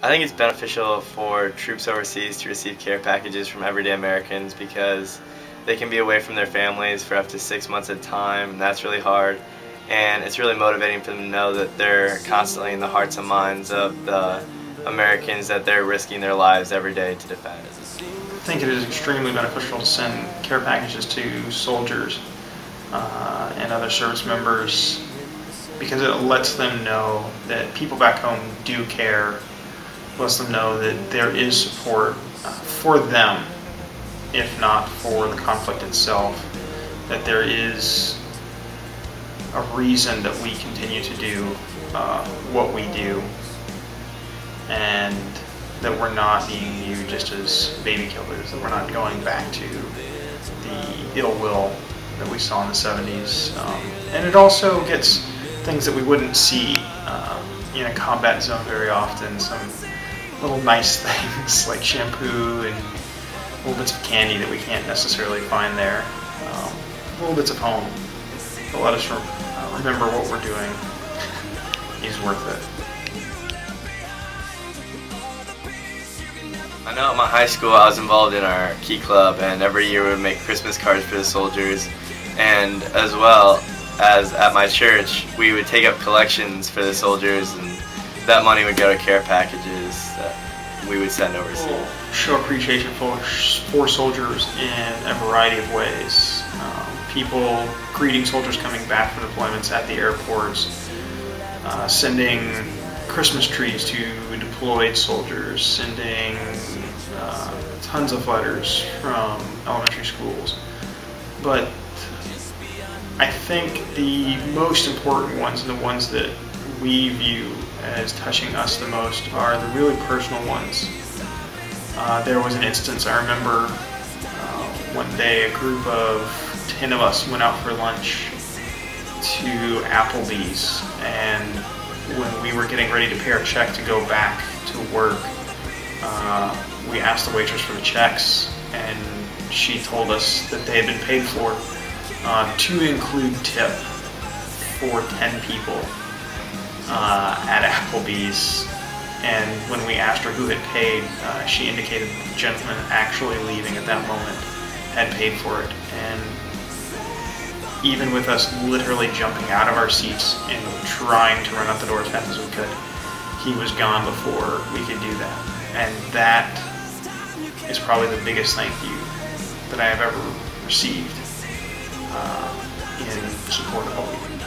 I think it's beneficial for troops overseas to receive care packages from everyday Americans because they can be away from their families for up to 6 months at a time, and that's really hard. And it's really motivating for them to know that they're constantly in the hearts and minds of the Americans that they're risking their lives every day to defend. I think it is extremely beneficial to send care packages to soldiers and other service members because it lets them know that people back home do care, lets them know that there is support for them, if not for the conflict itself, that there is a reason that we continue to do what we do, and that we're not being viewed just as baby killers, that we're not going back to the ill will that we saw in the 70s. And it also gets things that we wouldn't see in a combat zone very often, some little nice things like shampoo and little bits of candy that we can't necessarily find there, little bits of home that let us remember what we're doing is worth it. I know at my high school I was involved in our Key Club, and every year we would make Christmas cards for the soldiers, and as well as at my church we would take up collections for the soldiers, and that money would go to care packages that we would send overseas. Show appreciation for soldiers in a variety of ways. People greeting soldiers coming back from deployments at the airports, sending Christmas trees to deployed soldiers, sending tons of letters from elementary schools. But I think the most important ones and the ones that we view as touching us the most are the really personal ones. There was an instance I remember one day a group of 10 of us went out for lunch to Applebee's, and when we were getting ready to pay our check to go back to work, we asked the waitress for the checks, and she told us that they had been paid for to include tip for 10 people at Applebee's. And when we asked her who had paid, she indicated the gentleman actually leaving at that moment had paid for it. And even with us literally jumping out of our seats and trying to run out the door as fast as we could, he was gone before we could do that. And that is probably the biggest thank you that I have ever received in support of what we do.